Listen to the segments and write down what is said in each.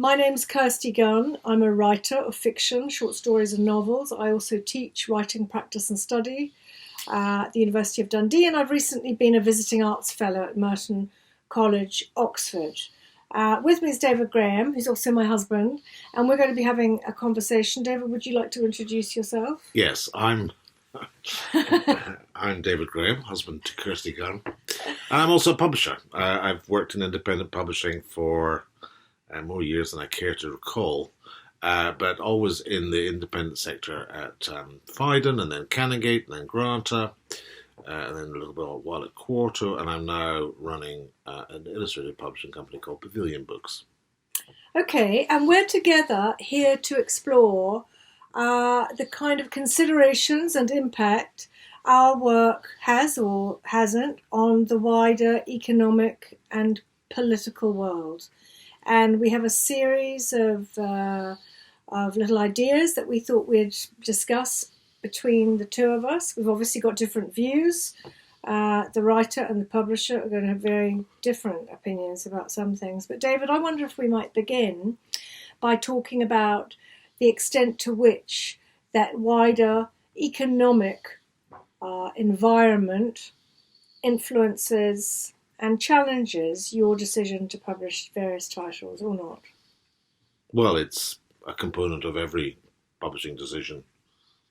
My name's Kirsty Gunn. I'm a writer of fiction, short stories and novels. I also teach writing practice and study at the University of Dundee, and I've recently been a visiting arts fellow at Merton College, Oxford. With me is David Graham, who's also my husband, and we're going to be having a conversation. David, would you like to introduce yourself? Yes, I'm David Graham, husband to Kirsty Gunn. And I'm also a publisher. I've worked in independent publishing for more years than I care to recall, but always in the independent sector at Phaidon, and then Canongate, and then Granta, and then a little while at Quarto, and I'm now running an illustrated publishing company called Pavilion Books. Okay, and we're together here to explore the kind of considerations and impact our work has or hasn't on the wider economic and political world. And we have a series of little ideas that we thought we'd discuss between the two of us. We've obviously got different views. The writer and the publisher are going to have very different opinions about some things. But David, I wonder if we might begin by talking about the extent to which that wider economic environment influences and challenges your decision to publish various titles or not. Well, it's a component of every publishing decision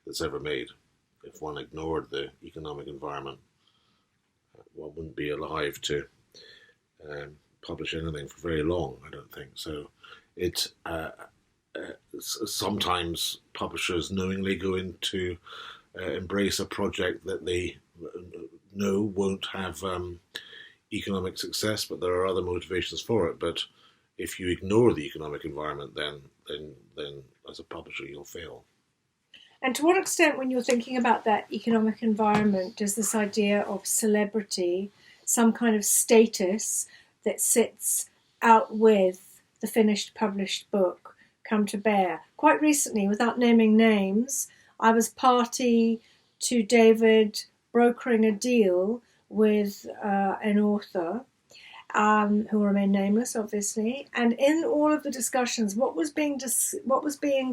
that's ever made. If one ignored the economic environment, one wouldn't be alive to publish anything for very long, I don't think. So it sometimes publishers knowingly go into embrace a project that they know won't have economic success, but there are other motivations for it. But if you ignore the economic environment, then as a publisher you'll fail. And to what extent, when you're thinking about that economic environment, does this idea of celebrity, some kind of status that sits out with the finished published book, come to bear? Quite recently, without naming names, I was party to David brokering a deal with an author who will remain nameless, obviously. And in all of the discussions, what was being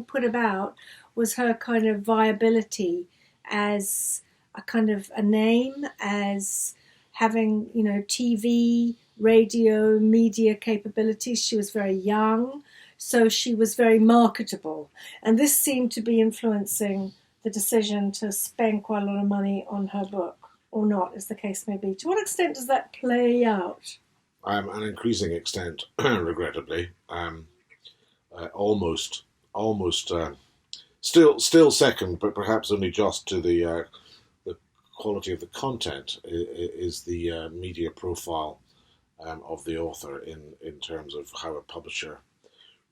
put about was her kind of viability as a kind of a name, as having, TV, radio, media capabilities. She was very young, so she was very marketable. And this seemed to be influencing the decision to spend quite a lot of money on her book, or not, as the case may be. To what extent does that play out? An increasing extent, regrettably. Almost. Still second, but perhaps only just to the quality of the content is the media profile of the author in terms of how a publisher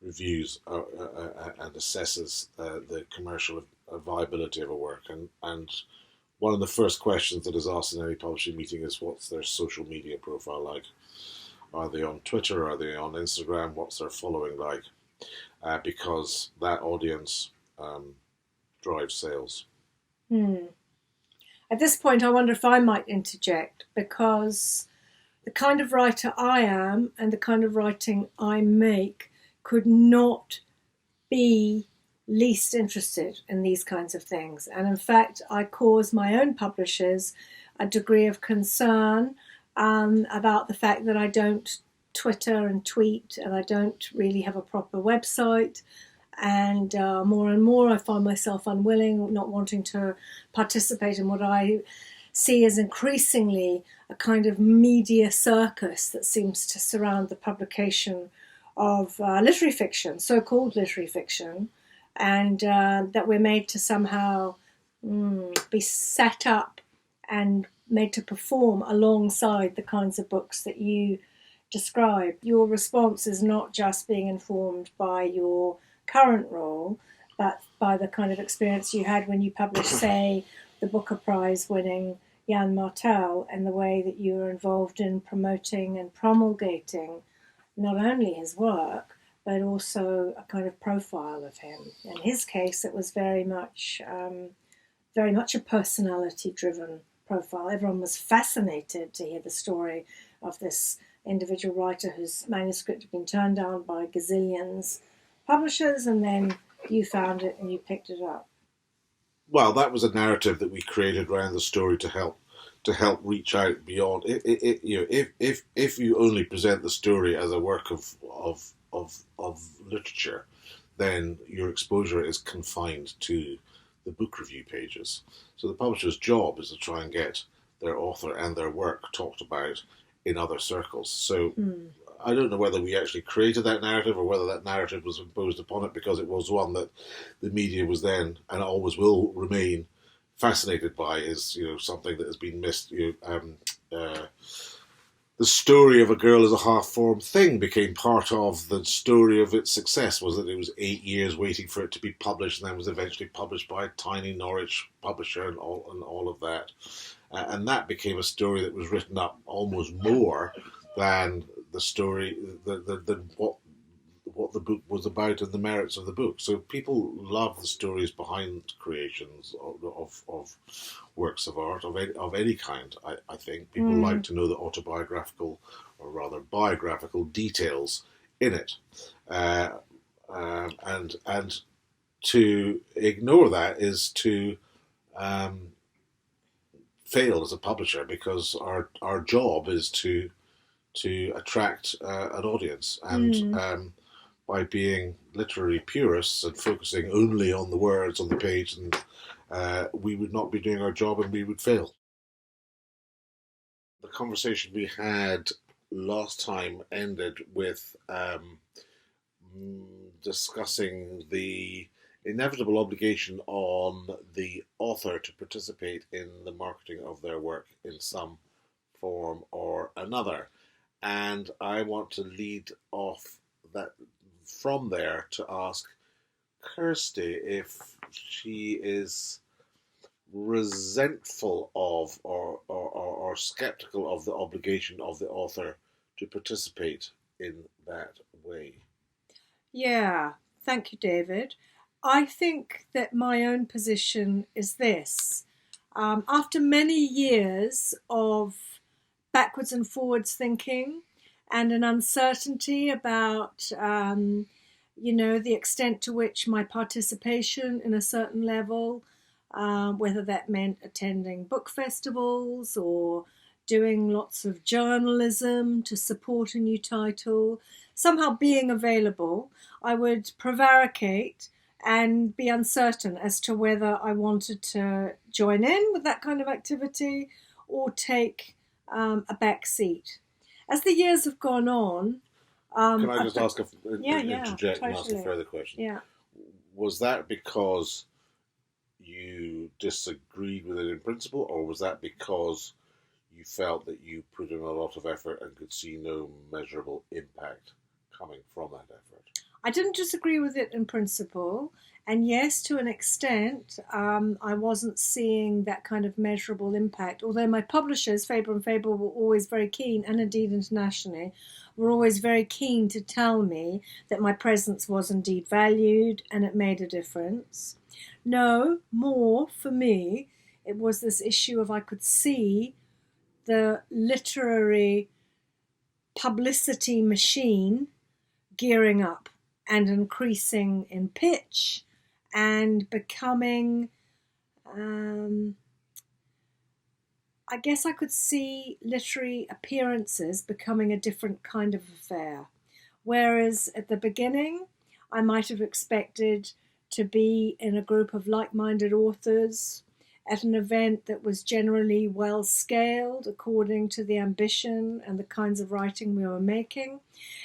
reviews and assesses the commercial viability of a work. And one of the first questions that is asked in any publishing meeting is, what's their social media profile like? Are they on Twitter? Are they on Instagram? What's their following like? Because that audience drives sales. At this point, I wonder if I might interject, because the kind of writer I am and the kind of writing I make could not be least interested in these kinds of things. And in fact, I cause my own publishers a degree of concern about the fact that I don't Twitter and tweet, and I don't really have a proper website. And more I find myself unwilling, not wanting to participate in what I see as increasingly a kind of media circus that seems to surround the publication of literary fiction, so-called literary fiction, and that we're made to somehow be set up and made to perform alongside the kinds of books that you describe. Your response is not just being informed by your current role, but by the kind of experience you had when you published, say, the Booker Prize winning Jan Martel, and the way that you were involved in promoting and promulgating not only his work, but also a kind of profile of him. In his case, it was very much a personality-driven profile. Everyone was fascinated to hear the story of this individual writer whose manuscript had been turned down by gazillions publishers, and then you found it and you picked it up. Well, that was a narrative that we created around the story to help reach out beyond. If you only present the story as a work of literature, then your exposure is confined to the book review pages. So the publisher's job is to try and get their author and their work talked about in other circles. So I don't know whether we actually created that narrative or whether that narrative was imposed upon it, because it was one that the media was then and always will remain fascinated by. Is something that has been missed. The story of a girl as a half-formed thing became part of the story of its success. Was that it was 8 years waiting for it to be published, and then was eventually published by a tiny Norwich publisher, and all of that. And that became a story that was written up almost more than the story, than what the book was about and the merits of the book. So people love the stories behind creations of works of art of any kind. I think people like to know the autobiographical, or rather biographical, details in it, and to ignore that is to fail as a publisher, because our job is to attract an audience, and by being literary purists and focusing only on the words on the page, and we would not be doing our job, and we would fail. The conversation we had last time ended with discussing the inevitable obligation on the author to participate in the marketing of their work in some form or another. And I want to lead off that from there to ask Kirsty if she is resentful of or skeptical of the obligation of the author to participate in that way. Yeah, thank you, David. I think that my own position is this. After many years of backwards and forwards thinking and an uncertainty about, the extent to which my participation in a certain level, whether that meant attending book festivals or doing lots of journalism to support a new title, somehow being available, I would prevaricate and be uncertain as to whether I wanted to join in with that kind of activity or take a back seat. As the years have gone on... Can I just interject totally. And ask a further question? Yeah. Was that because you disagreed with it in principle, or was that because you felt that you put in a lot of effort and could see no measurable impact coming from that effort? I didn't disagree with it in principle, and yes, to an extent, I wasn't seeing that kind of measurable impact, although my publishers, Faber and Faber, were always very keen, and indeed internationally, were always very keen to tell me that my presence was indeed valued and it made a difference. No, more for me, it was this issue of I could see the literary publicity machine gearing up and increasing in pitch and becoming, I guess I could see literary appearances becoming a different kind of affair. Whereas at the beginning, I might have expected to be in a group of like-minded authors at an event that was generally well scaled according to the ambition and the kinds of writing we were making.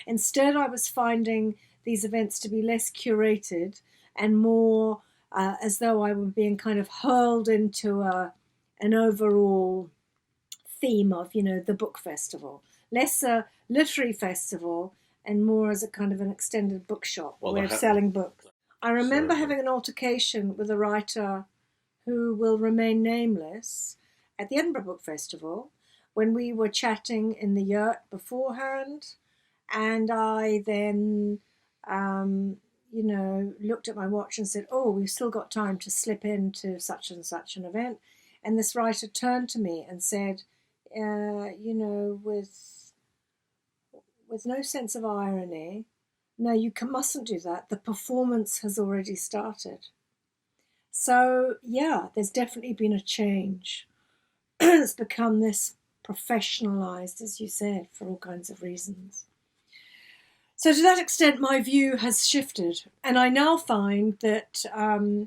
Instead, I was finding these events to be less curated and more as though I were being kind of hurled into an overall theme of, the book festival. Less a literary festival and more as a kind of an extended bookshop, way of selling books. I remember having an altercation with a writer who will remain nameless at the Edinburgh Book Festival when we were chatting in the yurt beforehand, and I then looked at my watch and said, we've still got time to slip into such and such an event. And this writer turned to me and said, with with no sense of irony, no, you mustn't do that. The performance has already started. So, yeah, there's definitely been a change. It's become this professionalized, as you said, for all kinds of reasons. So to that extent, my view has shifted. And I now find that the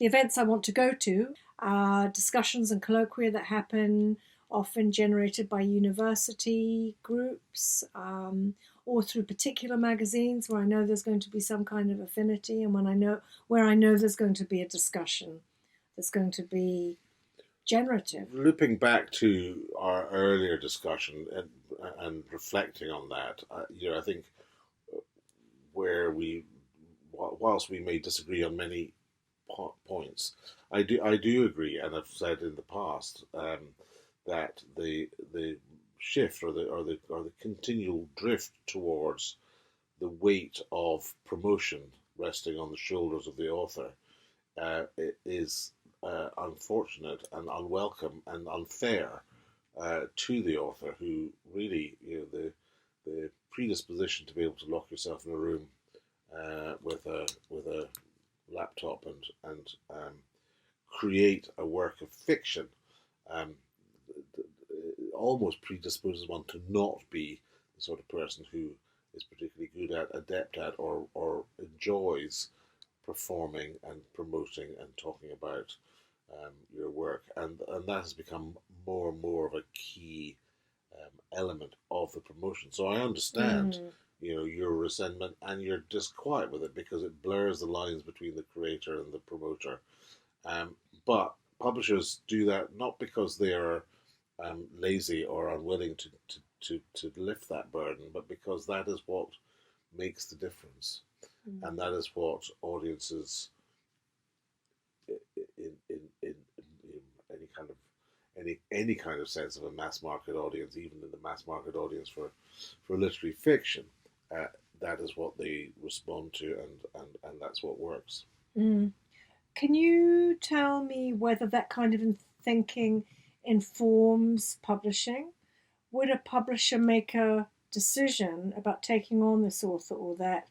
events I want to go to are discussions and colloquia that happen, often generated by university groups, or through particular magazines where I know there's going to be some kind of affinity, and where I know there's going to be a discussion that's going to be generative. Looping back to our earlier discussion and reflecting on that, I think whilst we may disagree on many points, I do agree, and I've said in the past that the shift or the continual drift towards the weight of promotion resting on the shoulders of the author is unfortunate and unwelcome and unfair to the author, who really, the predisposition to be able to lock yourself in a room with a laptop and create a work of fiction almost predisposes one to not be the sort of person who is particularly good at, adept at, or enjoys performing and promoting and talking about your work, and that has become more and more of a key element of the promotion. So I understand, your resentment and your disquiet with it, because it blurs the lines between the creator and the promoter. But publishers do that not because they are lazy or unwilling to lift that burden, but because that is what makes the difference, and that is what audiences in any kind of sense of a mass market audience, even in the mass market audience for literary fiction, that is what they respond to, and that's what works. Can you tell me whether that kind of thinking informs publishing? Would a publisher make a decision about taking on this author or that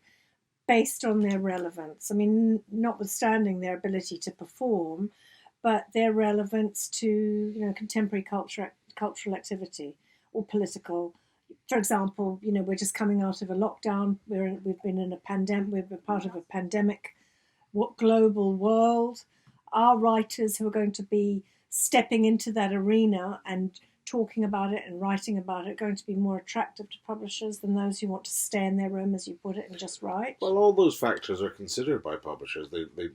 based on their relevance? I mean, notwithstanding their ability to perform, but their relevance to contemporary cultural activity or political. For example, we're just coming out of a lockdown. We've been in a pandemic. We've been part of a pandemic. What global world? Are writers who are going to be stepping into that arena and talking about it and writing about it going to be more attractive to publishers than those who want to stay in their room, as you put it, and just write? Well, all those factors are considered by publishers. They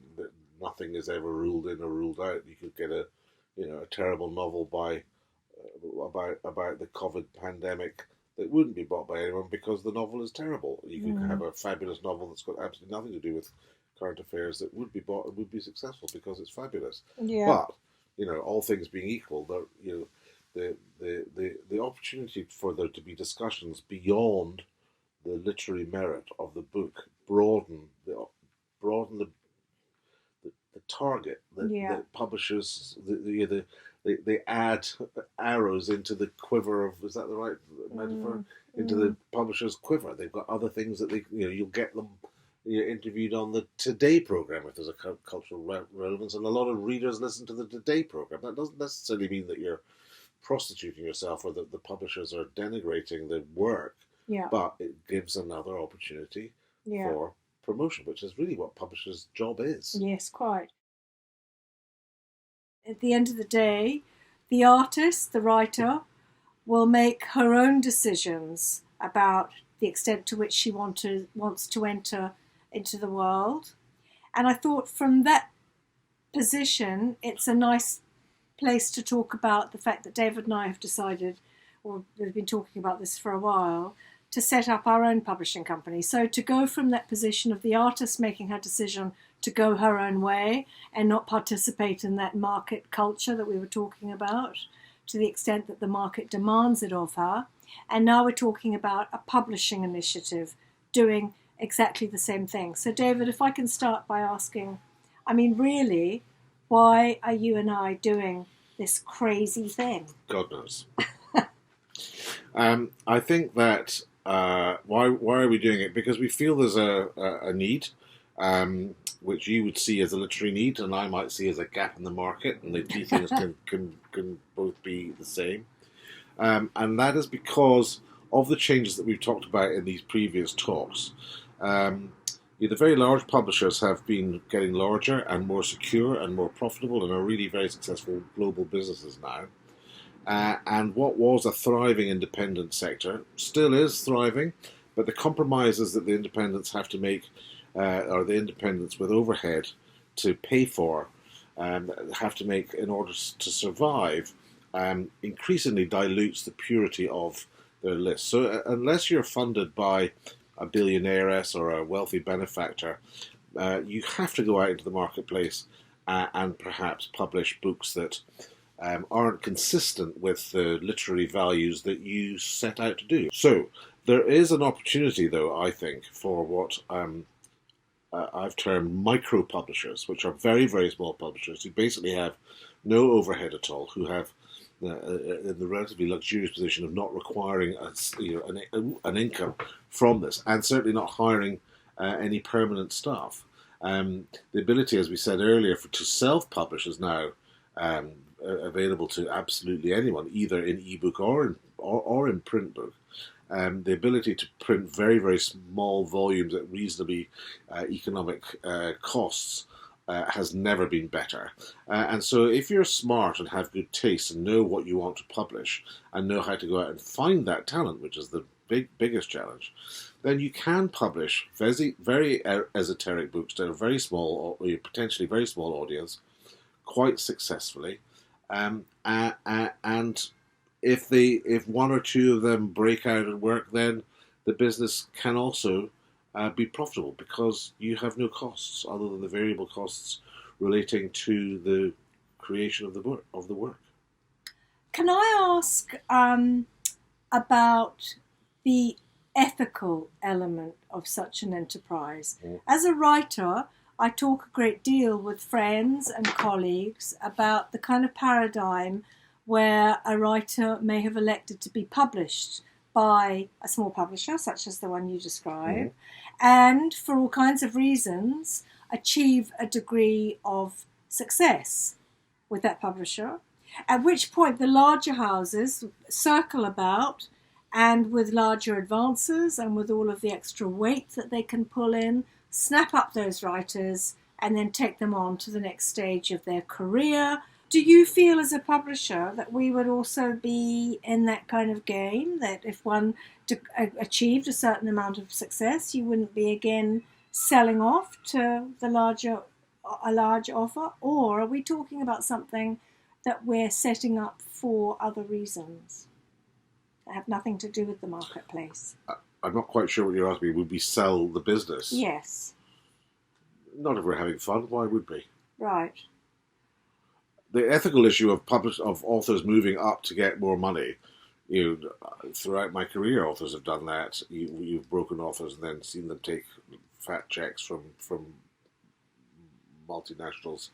nothing is ever ruled in or ruled out. You could get a terrible novel about the COVID pandemic that wouldn't be bought by anyone because the novel is terrible. You could have a fabulous novel that's got absolutely nothing to do with current affairs that would be bought and would be successful because it's fabulous. Yeah. But all things being equal, the opportunity for there to be discussions beyond the literary merit of the book broaden the target that publishers they add arrows into the quiver of, is that the right metaphor? Into the publisher's quiver. They've got other things that you'll get them interviewed on the Today program if there's a cultural relevance, and a lot of readers listen to the Today program. That doesn't necessarily mean that you're prostituting yourself or that the publishers are denigrating the work, but it gives another opportunity for promotion, which is really what publishers' job is. Yes, quite. At the end of the day, the artist, the writer, will make her own decisions about the extent to which she wants to enter into the world. And I thought from that position, it's a nice place to talk about the fact that David and I have decided, or we've been talking about this for a while, to set up our own publishing company. So to go from that position of the artist making her decision to go her own way and not participate in that market culture that we were talking about, to the extent that the market demands it of her. And now we're talking about a publishing initiative doing exactly the same thing. So David, if I can start by asking, really, why are you and I doing this crazy thing? God knows. I think that why are we doing it? Because we feel there's a need, which you would see as a literary need, and I might see as a gap in the market, and the two things can both be the same. And that is because of the changes that we've talked about in these previous talks. The very large publishers have been getting larger and more secure and more profitable and are really very successful global businesses now. And what was a thriving independent sector still is thriving, but the compromises that the independents have to make, or the independents with overhead to pay for, have to make in order to survive, increasingly dilutes the purity of their list. So unless you're funded by a billionairess or a wealthy benefactor, you have to go out into the marketplace and perhaps publish books that aren't consistent with the literary values that you set out to do. So there is an opportunity, though, I think, for what I've termed micro publishers, which are very, very small publishers who basically have no overhead at all, who have in the relatively luxurious position of not requiring an income from this, and certainly not hiring any permanent staff. The ability, as we said earlier, to self-publish is now available to absolutely anyone, either in ebook or in print book. The ability to print very, very small volumes at reasonably economic costs has never been better. And so if you're smart and have good taste and know what you want to publish and know how to go out and find that talent, which is the biggest challenge, then you can publish very, very esoteric books to a very small, or potentially very small audience quite successfully. And if one or two of them break out and work, then the business can also be profitable because you have no costs other than the variable costs relating to the creation of the work. Can I ask about the ethical element of such an enterprise? As a writer, I talk a great deal with friends and colleagues about the kind of paradigm where a writer may have elected to be published by a small publisher, such as the one you describe, and for all kinds of reasons achieve a degree of success with that publisher, at which point the larger houses circle about and with larger advances and with all of the extra weight that they can pull in, snap up those writers and then take them on to the next stage of their career. Do you feel as a publisher that we would also be in that kind of game, that if one achieved a certain amount of success, you wouldn't be again selling off to a large offer? Or are we talking about something that we're setting up for other reasons that have nothing to do with the marketplace? I'm not quite sure what you're asking me. Would we sell the business? Yes. Not if we're having fun. Why would we? Right. The ethical issue of authors moving up to get more money, throughout my career, authors have done that. You've broken authors and then seen them take fat checks from multinationals.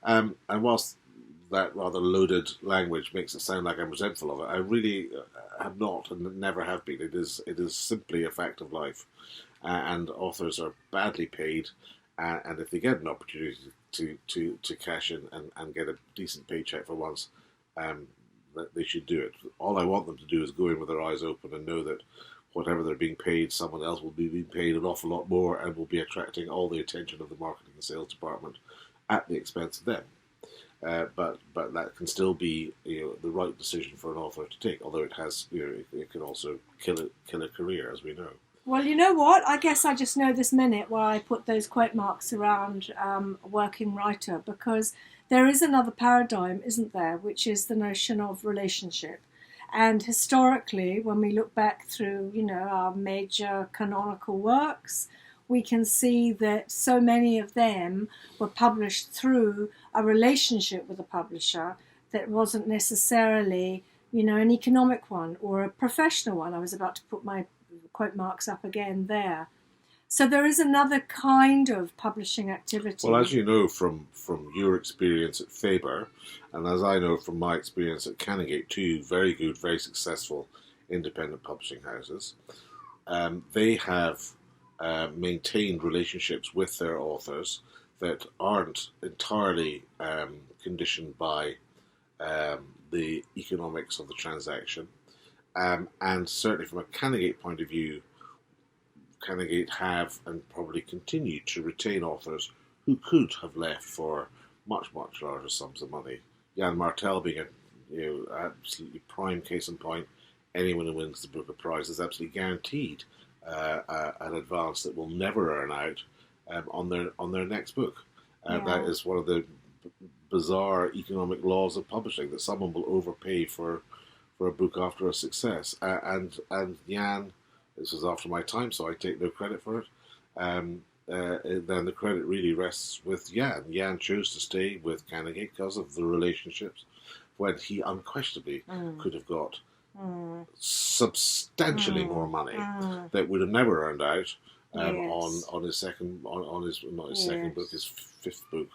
And whilst that rather loaded language makes it sound like I'm resentful of it, I really have not and never have been. It is simply a fact of life, and authors are badly paid. And if they get an opportunity to cash in and get a decent paycheck for once, they should do it. All I want them to do is go in with their eyes open and know that whatever they're being paid, someone else will be being paid an awful lot more and will be attracting all the attention of the marketing and sales department at the expense of them. But that can still be the right decision for an author to take, although it has it can also kill a career, as we know. Well, you know what? I guess I just know this minute why I put those quote marks around working writer, because there is another paradigm, isn't there, which is the notion of relationship. And historically, when we look back through, our major canonical works, we can see that so many of them were published through a relationship with a publisher that wasn't necessarily, an economic one or a professional one. I was about to put my quote marks up again there. So there is another kind of publishing activity. Well, as you know from your experience at Faber, and as I know from my experience at Canongate, two very good, very successful independent publishing houses, they have maintained relationships with their authors that aren't entirely conditioned by the economics of the transaction. And certainly from a Canongate point of view, Canongate have and probably continue to retain authors who could have left for much, much larger sums of money. Jan Martel being a absolutely prime case in point. Anyone who wins the Booker Prize is absolutely guaranteed an advance that will never earn out on their next book. That is one of the bizarre economic laws of publishing, that someone will overpay for a book after a success. And Jan, this was after my time, so I take no credit for it. Then the credit really rests with Jan. Jan chose to stay with Canongate because of the relationships, when he unquestionably could have got substantially more money that would have never earned out on his second second book, his fifth book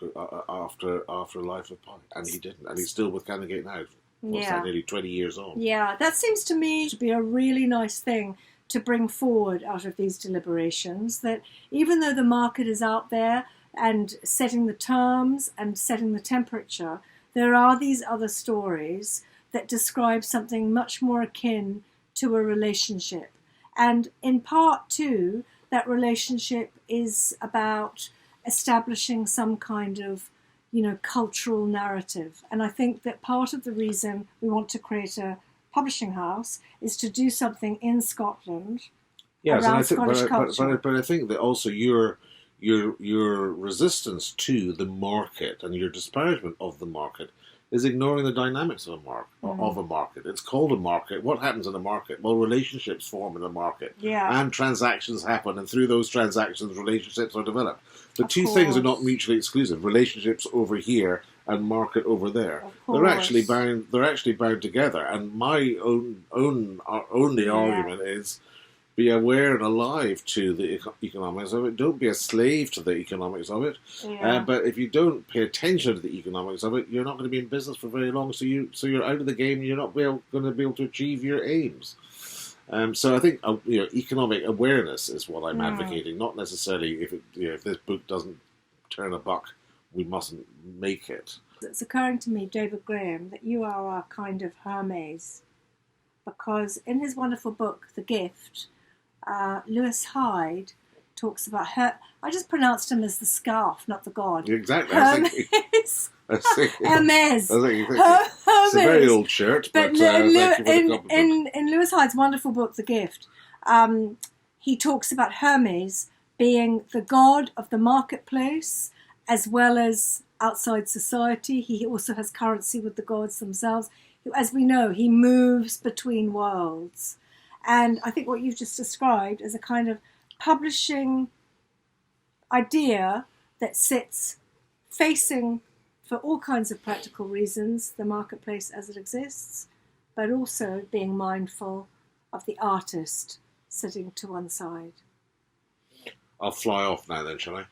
after Life of Pi, and he didn't, and he's still with Canongate now. What's that, nearly 20 years on? Yeah, that seems to me to be a really nice thing to bring forward out of these deliberations, that even though the market is out there and setting the terms and setting the temperature, there are these other stories that describe something much more akin to a relationship. And in part too, that relationship is about establishing some kind of, cultural narrative. And I think that part of the reason we want to create a publishing house is to do something in Scotland around Scottish culture. But I think that also your resistance to the market and your disparagement of the market is ignoring the dynamics of a market. It's called a market. What happens in a market? Well, relationships form in a market. Yeah. And transactions happen, and through those transactions, relationships are developed. The two things are not mutually exclusive. Relationships over here and market over there. They're actually bound together. And my only argument is, be aware and alive to the economics of it. Don't be a slave to the economics of it. Yeah. But if you don't pay attention to the economics of it, you're not going to be in business for very long. So you're out of the game. And you're not going to be able to achieve your aims. So I think economic awareness is what I'm advocating. Not necessarily if this book doesn't turn a buck, we mustn't make it. It's occurring to me, David Graham, that you are our kind of Hermes, because in his wonderful book, The Gift, Lewis Hyde talks about her. I just pronounced him as the scarf, not the god. Exactly. Hermes. Hermes. It's a very old shirt, but thank you for the compliment. In Lewis Hyde's wonderful book, The Gift, he talks about Hermes being the god of the marketplace as well as outside society. He also has currency with the gods themselves. As we know, he moves between worlds. And I think what you've just described is a kind of publishing idea that sits facing, for all kinds of practical reasons, the marketplace as it exists, but also being mindful of the artist sitting to one side. I'll fly off now then, shall I?